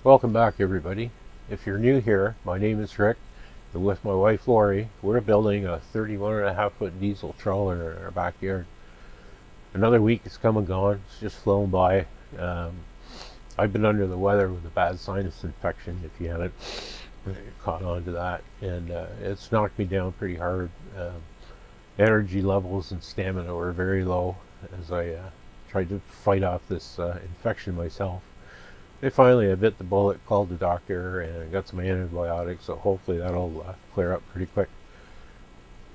Welcome back, everybody. If you're new here, my name is Rick, and with my wife Lori, we're building a 31.5-foot diesel trawler in our backyard. Another week has come and gone. It's just flown by. I've been under the weather with a bad sinus infection, if you haven't caught on to that, and it's knocked me down pretty hard. Energy levels and stamina were very low as I tried to fight off this infection myself. Finally, I bit the bullet, called the doctor, and got some antibiotics, so hopefully that'll clear up pretty quick.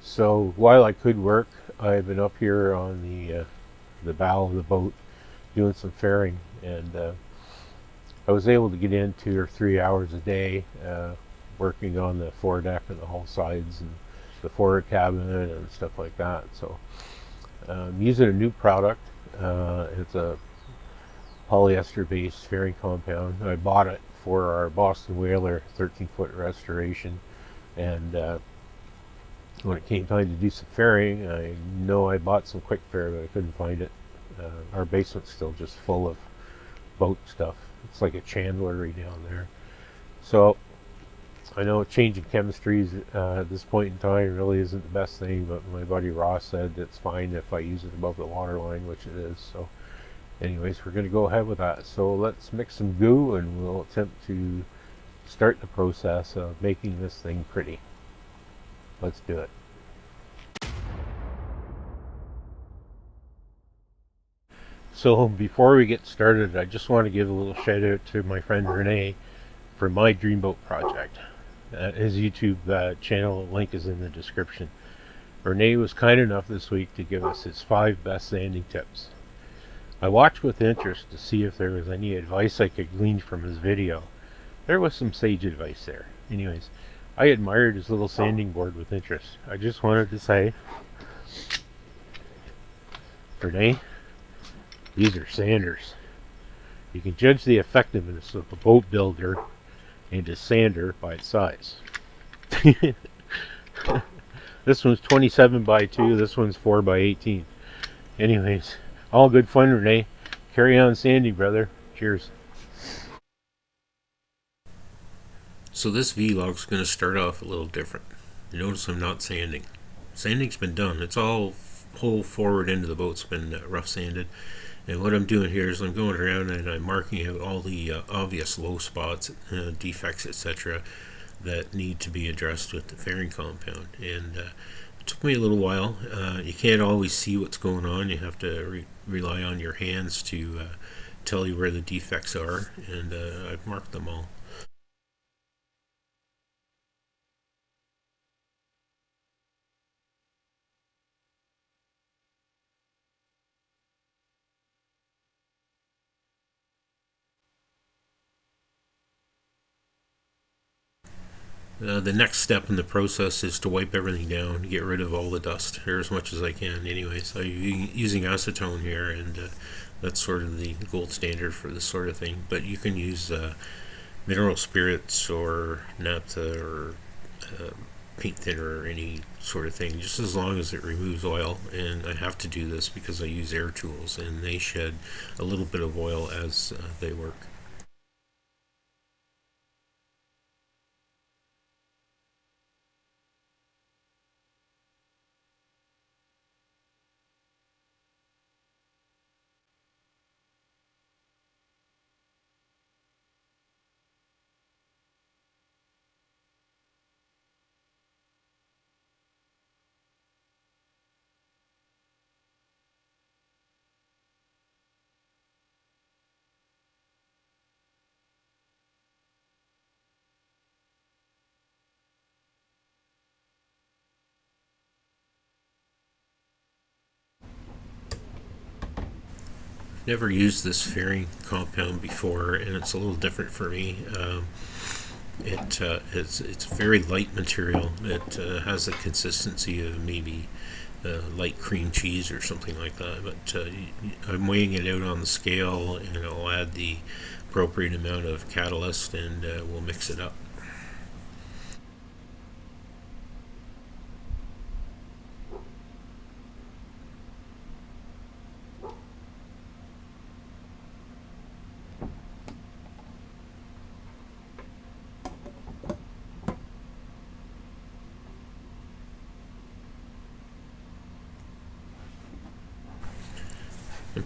So while I could work, I've been up here on the bow of the boat doing some fairing, and I was able to get in 2 or 3 hours a day working on the foredeck and the hull sides and the forward cabin and stuff like that. So I'm using a new product. It's a polyester-based fairing compound. I bought it for our Boston Whaler 13-foot restoration, and when it came time to do some fairing, I know I bought some quick fair, but I couldn't find it. Our basement's still just full of boat stuff. It's like a chandlery down there. So I know changing chemistries at this point in time really isn't the best thing, but my buddy Ross said it's fine if I use it above the water line, which it is. So anyways, we're going to go ahead with that. So let's mix some goo and we'll attempt to start the process of making this thing pretty. Let's do it. So before we get started, I just want to give a little shout out to my friend Renee for my Dreamboat project. His YouTube channel link is in the description. Renee was kind enough this week to give us his 5 best sanding tips. I watched with interest to see if there was any advice I could glean from his video. There was some sage advice there. Anyways, I admired his little sanding board with interest. I just wanted to say, Renee, these are sanders. You can judge the effectiveness of a boat builder and a sander by its size. This one's 27 by 2, this one's 4 by 18. Anyways, all good fun, Renee. Carry on sanding, brother. Cheers. So this vlog's going to start off a little different. You notice I'm not sanding. Sanding's been done. It's all whole forward end of the boat's been rough sanded. And what I'm doing here is I'm going around and I'm marking out all the obvious low spots, defects, etc. that need to be addressed with the fairing compound. And it took me a little while. You can't always see what's going on. You have to rely on your hands to tell you where the defects are, and I've marked them all. The next step in the process is to wipe everything down, get rid of all the dust, or as much as I can anyways. I'm using acetone here, and that's sort of the gold standard for this sort of thing. But you can use mineral spirits or naphtha or paint thinner or any sort of thing, just as long as it removes oil. And I have to do this because I use air tools, and they shed a little bit of oil as they work. Never used this fairing compound before, and it's a little different for me. It's very light material. It has the consistency of maybe light cream cheese or something like that. But I'm weighing it out on the scale, and I'll add the appropriate amount of catalyst, and we'll mix it up.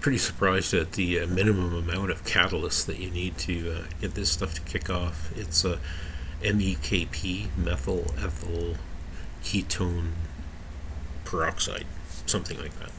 pretty surprised at the minimum amount of catalyst that you need to get this stuff to kick off. It's MEKP, methyl ethyl ketone peroxide, something like that.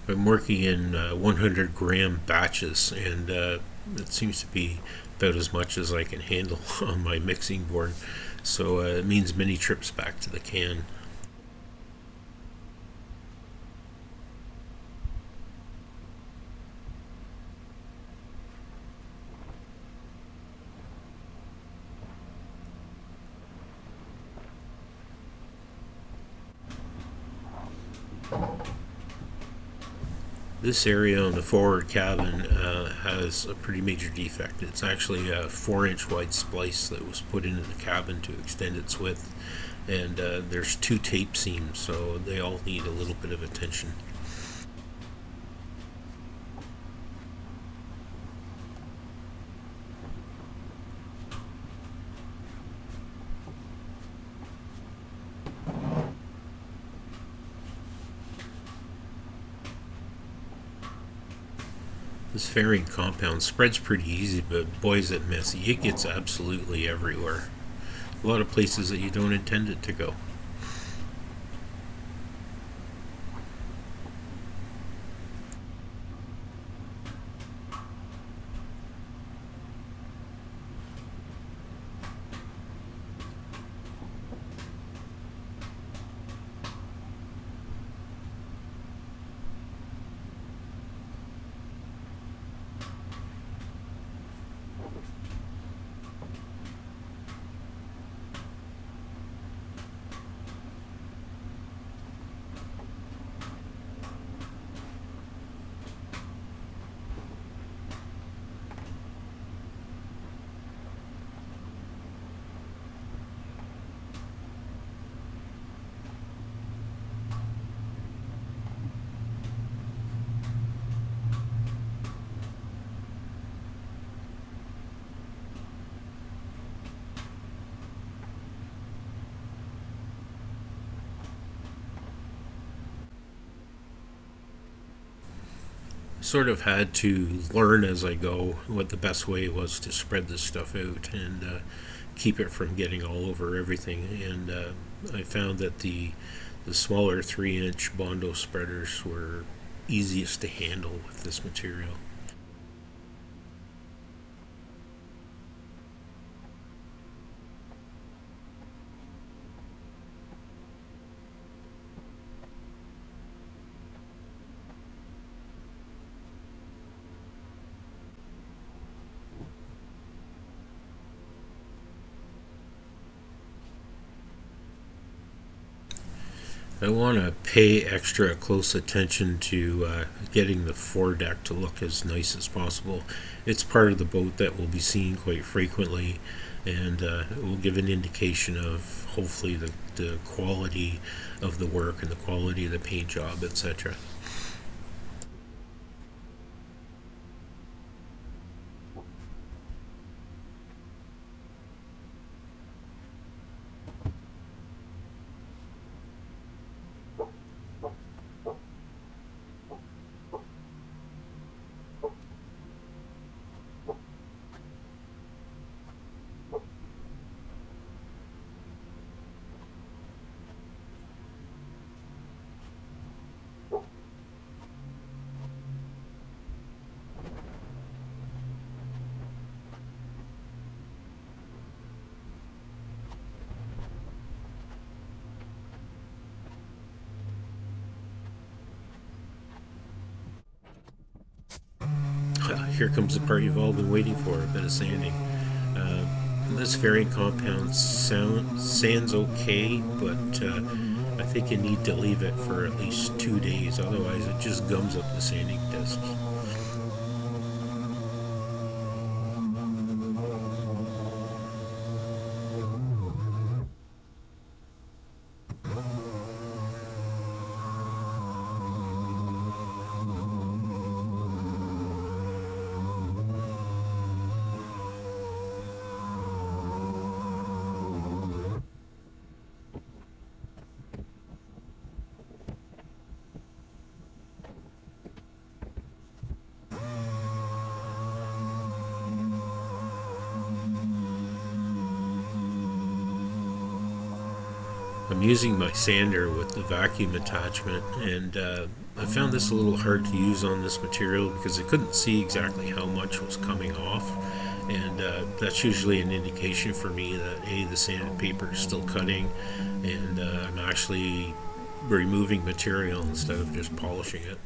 I'm working in 100-gram batches, and it seems to be about as much as I can handle on my mixing board. So it means many trips back to the can. This area on the forward cabin has a pretty major defect. It's actually a 4-inch wide splice that was put into the cabin to extend its width, and there's 2 tape seams, so they all need a little bit of attention. This fairing compound spreads pretty easy, but boy is it messy. It gets absolutely everywhere. A lot of places that you don't intend it to go. Sort of had to learn as I go what the best way was to spread this stuff out and keep it from getting all over everything. And I found that the smaller 3-inch Bondo spreaders were easiest to handle with this material. I want to pay extra close attention to getting the foredeck to look as nice as possible. It's part of the boat that we'll be seeing quite frequently, and it will give an indication of hopefully the quality of the work and the quality of the paint job, etc. Here comes the part you've all been waiting for, a bit of sanding. This fairing compound sands okay, but I think you need to leave it for at least 2 days, otherwise it just gums up the sanding discs. I'm using my sander with the vacuum attachment, and I found this a little hard to use on this material because I couldn't see exactly how much was coming off, and that's usually an indication for me that the sanded paper is still cutting, and I'm actually removing material instead of just polishing it.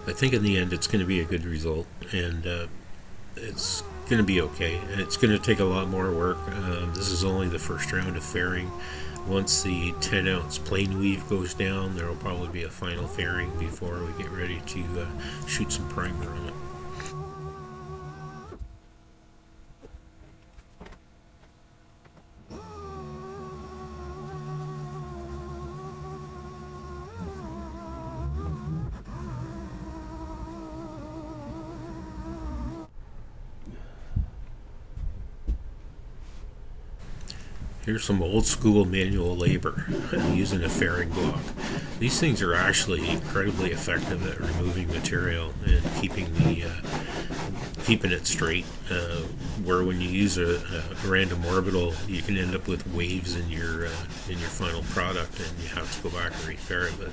I think in the end it's going to be a good result, and it's going to be okay. It's going to take a lot more work. This is only the first round of fairing. Once the 10-ounce plain weave goes down, there will probably be a final fairing before we get ready to shoot some primer on it. Here's some old school manual labor using a fairing block. These things are actually incredibly effective at removing material and keeping it straight. Where when you use a random orbital, you can end up with waves in your final product, and you have to go back and refair it. But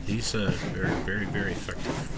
these are very, very effective.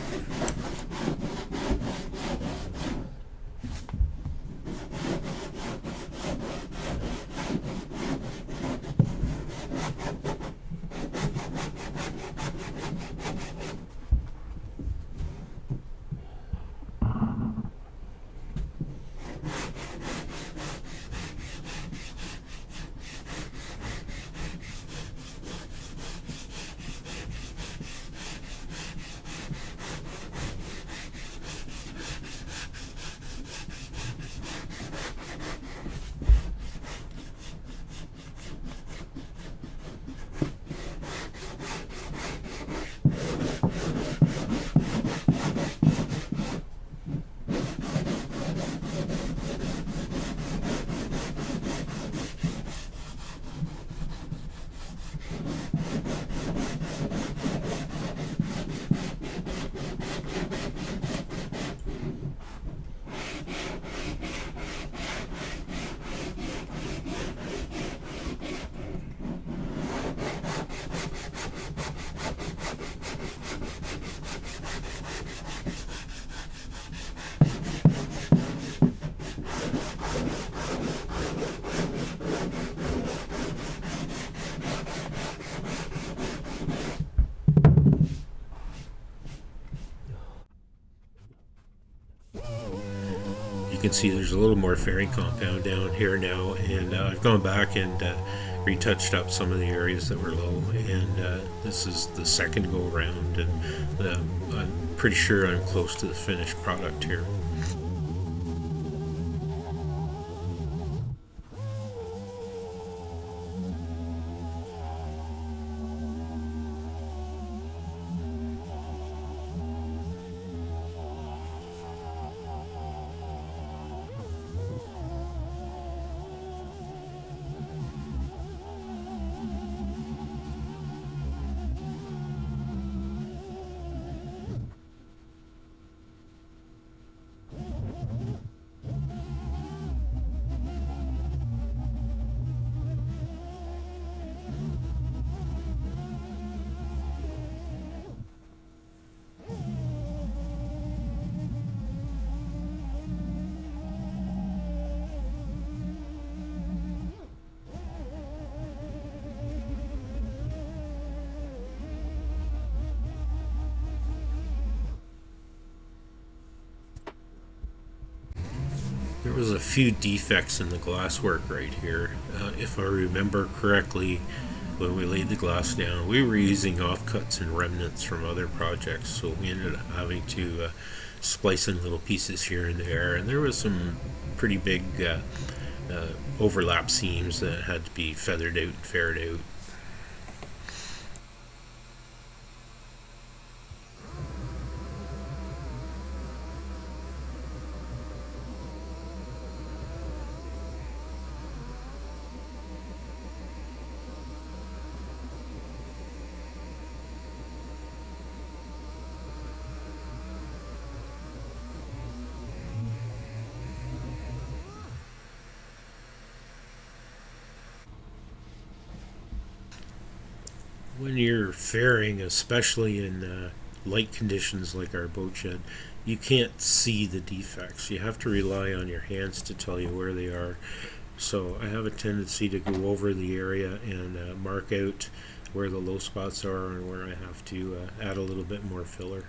You can see there's a little more fairing compound down here now, and I've gone back and retouched up some of the areas that were low, and this is the second go around, and I'm pretty sure I'm close to the finished product here. There was a few defects in the glasswork right here. If I remember correctly, when we laid the glass down, we were using offcuts and remnants from other projects, so we ended up having to splice in little pieces here and there, and there was some pretty big overlap seams that had to be feathered out and ferred out. When you're fairing, especially in light conditions like our boat shed, you can't see the defects. You have to rely on your hands to tell you where they are. So I have a tendency to go over the area and mark out where the low spots are and where I have to add a little bit more filler.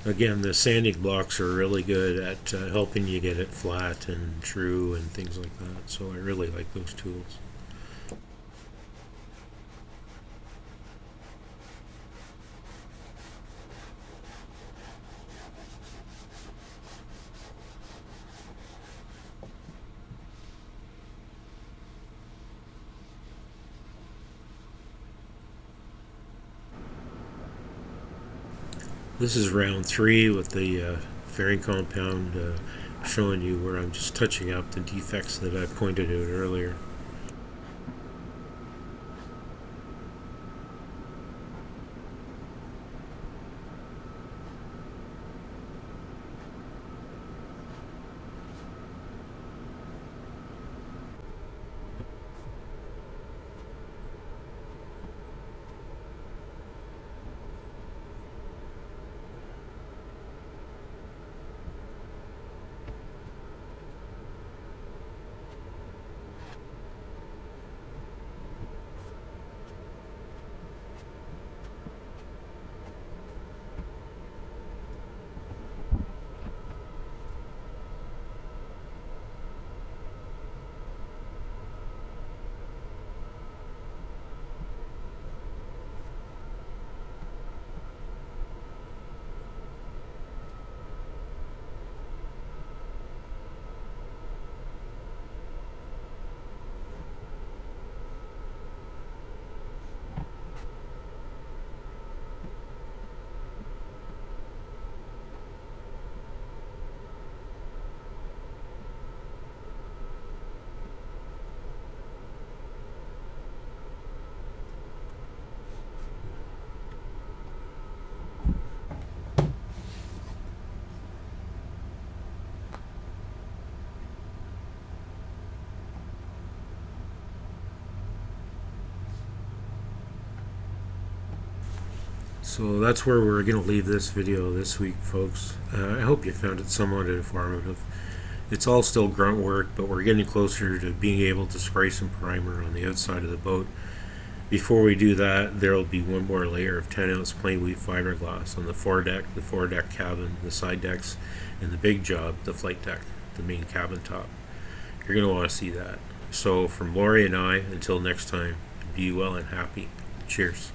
Again, the sanding blocks are really good at helping you get it flat and true and things like that. So I really like those tools. This is round 3 with the fairing compound showing you where I'm just touching up the defects that I pointed out earlier. So that's where we're going to leave this video this week, folks. I hope you found it somewhat informative. It's all still grunt work, but we're getting closer to being able to spray some primer on the outside of the boat. Before we do that, there will be one more layer of 10-ounce plain weave fiberglass on the foredeck, the foredeck cabin, the side decks, and the big job, the flight deck, the main cabin top. You're going to want to see that. So from Lori and I, until next time, be well and happy. Cheers.